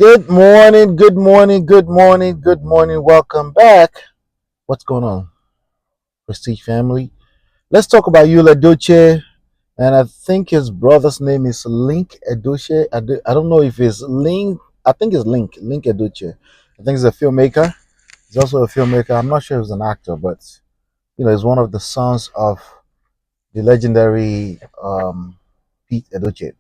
Good morning, good morning, good morning, good morning. Welcome back. What's going on, Prestige family? Let's talk about Yul Edochie, and I think his brother's name is Link Edochie. I don't know if it's Link. I think it's Link Edochie. I think he's a filmmaker. He's also a filmmaker. I'm not sure if he's an actor, but he's one of the sons of the legendary Pete Edochie.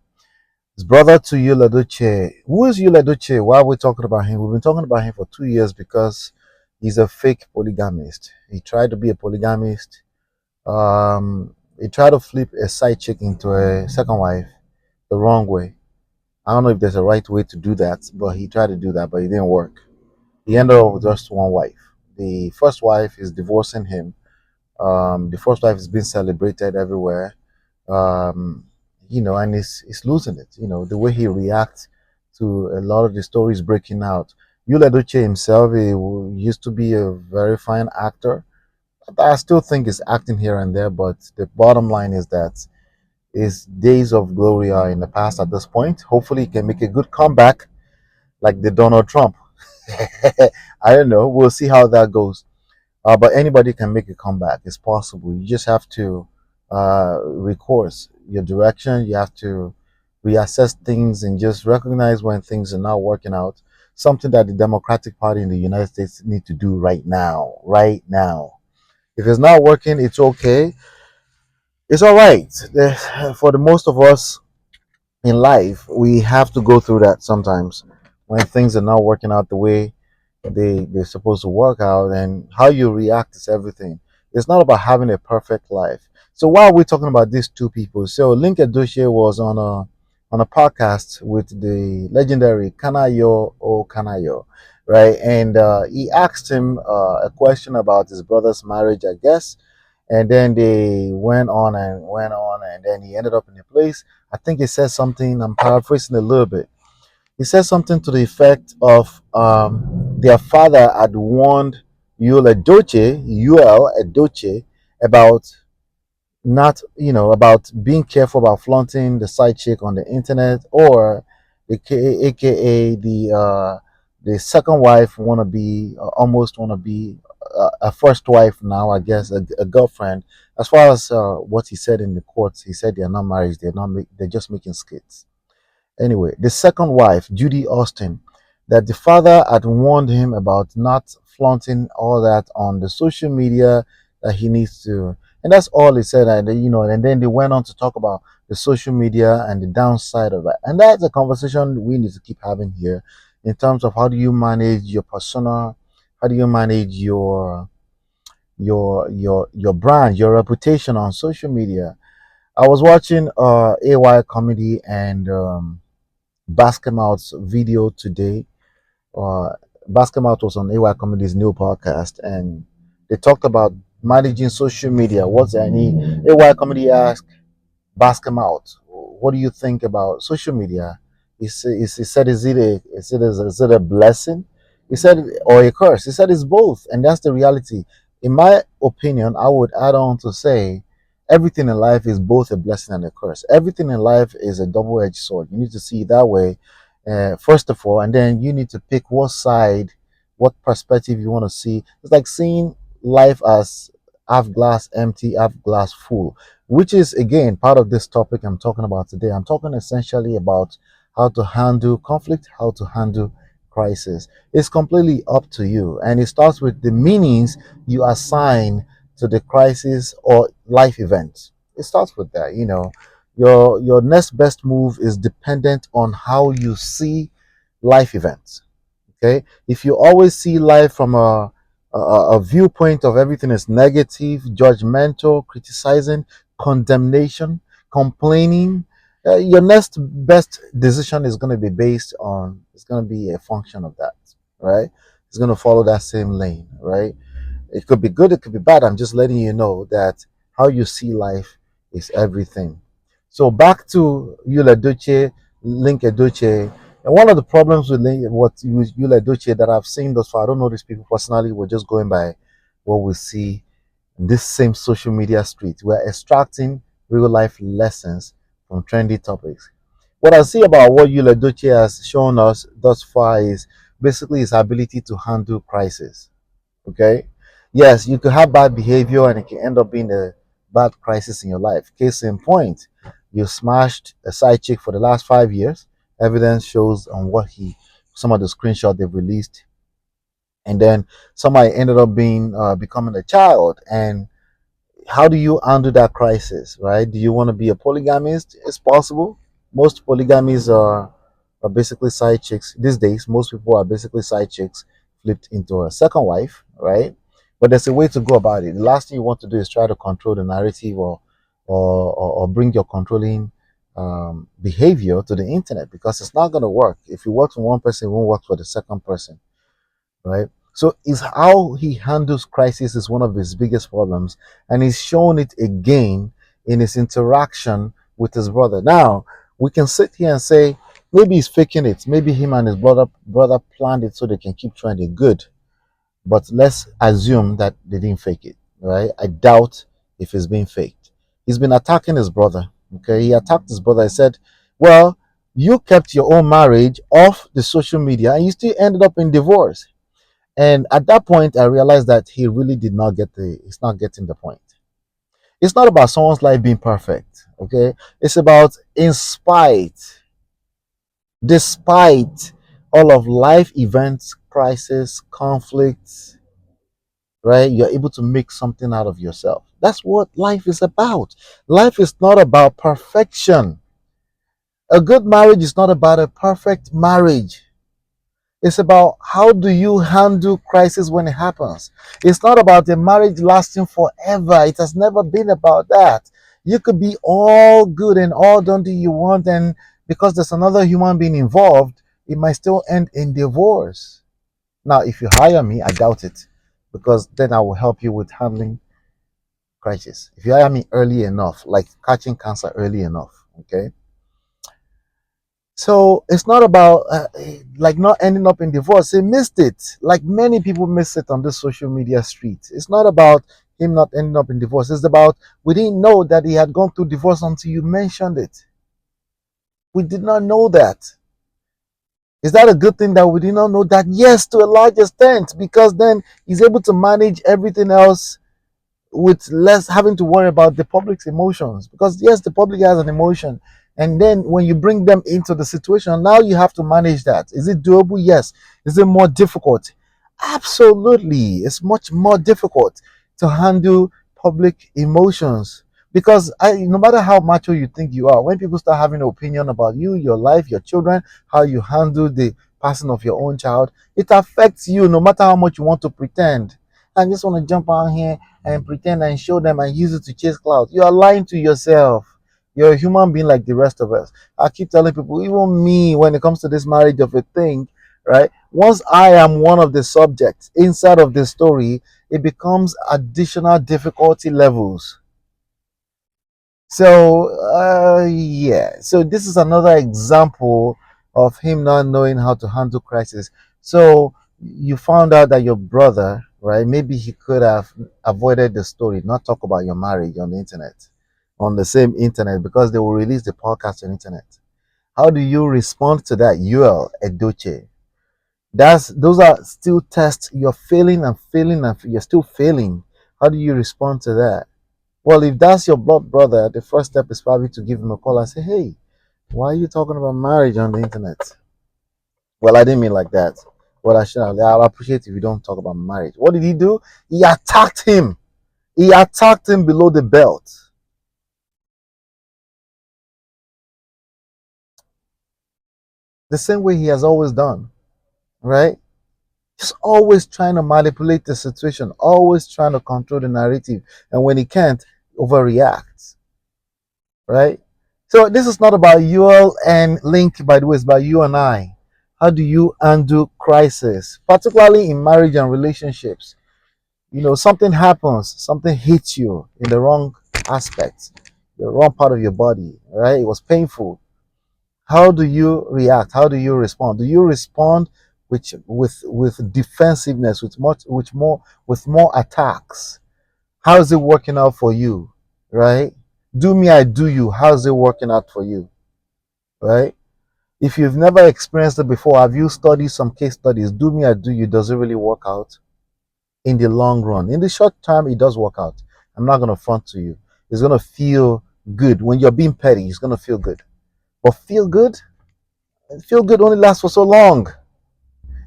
His brother to Yul Edochie. Who is Yul Edochie? Why are we talking about him? We've been talking about him for 2 years because he's a fake polygamist. He tried to be a polygamist. He tried to flip a side chick into a second wife the wrong way. I don't know if there's a right way to do that, but he tried to do that, but it didn't work. He ended up with just one wife. The first wife is divorcing him. The first wife is being celebrated everywhere. um, and he's losing it. The way he reacts to a lot of the stories breaking out. Yul Edochie himself, he used to be a very fine actor. I still think he's acting here and there, but the bottom line is that his days of glory are in the past at this point. Hopefully, he can make a good comeback like the Donald Trump. I don't know. We'll see how that goes. But anybody can make a comeback. It's possible. You just have to recourse your direction. You have to reassess things and just recognize when things are not working out. Something that the Democratic Party in the United States need to do right now. Right now. If it's not working, it's okay. It's all right. For the most of us in life, we have to go through that sometimes when things are not working out the way they're supposed to work out, and how you react is everything. It's not about having a perfect life. So why are we talking about these two people? So LINC Edochie was on a podcast with the legendary Kanayo O Kanayo, right? And he asked him a question about his brother's marriage, I guess. And then they went on, and then he ended up in a place. I think he said something. I'm paraphrasing a little bit. He said something to the effect of their father had warned Yul Edochie, about not, about being careful about flaunting the side chick on the internet, or AKA the second wife wanna be, almost wanna be a first wife now, I guess, a girlfriend. As far as what he said in the courts, he said they are not married, they're just making skits. Anyway, the second wife, Judy Austin, that the father had warned him about not flaunting all that on the social media, that he needs to. And that's all he said. And then they went on to talk about the social media and the downside of that. And that's a conversation we need to keep having here, in terms of how do you manage your persona, how do you manage your brand, your reputation on social media. I was watching AY comedy and Basketmouth's video today. Uh, Basketmouth was on AY Comedy's new podcast, and they talked about managing social media. What's any AY Comedy asked Basketmouth, "What do you think about social media?" He said, "Is it a blessing?" He said, "Or a curse?" He said, "It's both," and that's the reality. In my opinion, I would add on to say, everything in life is both a blessing and a curse. Everything in life is a double-edged sword. You need to see it that way, first of all, and then you need to pick what side, what perspective you want to see. It's like seeing life as half glass empty, half glass full, which is again part of this topic I'm talking about today. I'm talking essentially about how to handle conflict, how to handle crisis. It's completely up to you, and it starts with the meanings you assign to the crisis or life event. It starts with that. Your next best move is dependent on how you see life events. Okay, if you always see life from a viewpoint of everything is negative, judgmental, criticizing, condemnation, complaining, your next best decision is going to be based on, it's going to be a function of that, right? It's going to follow that same lane, right? It could be good, it could be bad. I'm just letting you know that how you see life is everything. So back to Yul Edochie, LINC Edochie. And one of the problems with Yul Edochie that I've seen thus far, I don't know these people personally, we're just going by what we see in this same social media street. We're extracting real life lessons from trendy topics. What I see about what Yul Edochie has shown us thus far is basically his ability to handle crisis. Okay, yes, you could have bad behavior and it can end up being a bad crisis in your life. Case in point, you smashed a side chick for the last 5 years. Evidence shows on what he, some of the screenshots they've released, and then somebody ended up being becoming a child. And how do you handle that crisis, right? Do you want to be a polygamist? It's possible. Most polygamies are basically side chicks these days. Most people are basically side chicks flipped into a second wife, right? But there's a way to go about it. The last thing you want to do is try to control the narrative, or bring your controlling behavior to the internet, because it's not going to work. If it works for one person, it won't work for the second person, right? So is how he handles crisis is one of his biggest problems, and he's shown it again in his interaction with his brother. Now we can sit here and say maybe he's faking it. Maybe him and his brother planned it so they can keep trending. Good, but let's assume that they didn't fake it, right? I doubt if it's being faked. He's been attacking his brother. Okay, he attacked his brother. He said, "Well, you kept your own marriage off the social media, and you still ended up in divorce." And at that point, I realized that he really did not get he's not getting the point. It's not about someone's life being perfect, okay? It's about in spite, despite all of life events, crisis, conflicts, right? You're able to make something out of yourself. That's what life is about. Life is not about perfection. A good marriage is not about a perfect marriage. It's about how do you handle crisis when it happens. It's not about the marriage lasting forever. It has never been about that. You could be all good and all done that you want, and because there's another human being involved, it might still end in divorce. Now, if you hire me, I doubt it, because then I will help you with handling crisis. If you hire me early enough, like catching cancer early enough, okay? So it's not about like not ending up in divorce. He missed it, like many people miss it on this social media street. It's not about him not ending up in divorce. It's about we didn't know that he had gone through divorce until you mentioned it. We did not know that. Is that a good thing that we did not know that? Yes, to a large extent, because then he's able to manage everything else with less having to worry about the public's emotions, because yes, the public has an emotion, and then when you bring them into the situation, now you have to manage that. Is it doable? Yes. Is it more difficult? Absolutely, it's much more difficult to handle public emotions, because no matter how mature you think you are, when people start having an opinion about you, your life, your children, how you handle the passing of your own child, it affects you no matter how much you want to pretend. I just want to jump out here and pretend and show them and use it to chase clouds. You are lying to yourself. You're a human being like the rest of us. I keep telling people, even me, when it comes to this marriage of a thing, right? Once I am one of the subjects inside of the story, it becomes additional difficulty levels. So, yeah. So this is another example of him not knowing how to handle crisis. So you found out that your brother, right? Maybe he could have avoided the story, not talk about your marriage on the internet, on the same internet, because they will release the podcast on the internet. How do you respond to that, Yul Edochie? Those are still tests. You're failing and failing and you're still failing. How do you respond to that? Well, if that's your blood brother, the first step is probably to give him a call and say, "Hey, why are you talking about marriage on the internet?" Well, I didn't mean like that. Well, I should have. I'll appreciate if you don't talk about marriage. What did he do? He attacked him. He attacked him below the belt. The same way he has always done, right? Just always trying to manipulate the situation, always trying to control the narrative. And when he can't, overreacts, right? So this is not about you all and LINC, by the way, it's about you and I. How do you undo crisis, particularly in marriage and relationships? You know, something happens, something hits you in the wrong aspect, the wrong part of your body, right? It was painful. How do you react? How do you respond? Do you respond with defensiveness, with more attacks? How is it working out for you? Right? Do me, I do you. How's it working out for you? right? If you've never experienced it before, have you studied some case studies? Do me, I do you. Does it really work out? In the long run? In the short term, it does work out. I'm not going to front to you. It's going to feel good. When you're being petty, it's going to feel good. But feel good only lasts for so long.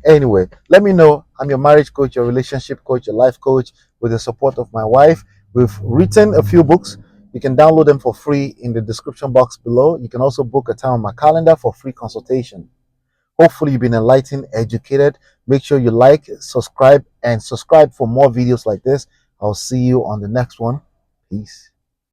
Anyway, let me know. I'm your marriage coach, your relationship coach, your life coach with the support of my wife. We've written a few books. You can download them for free in the description box below. You can also book a time on my calendar for free consultation. Hopefully, you've been enlightened, educated. Make sure you like, subscribe, and subscribe for more videos like this. I'll see you on the next one. Peace.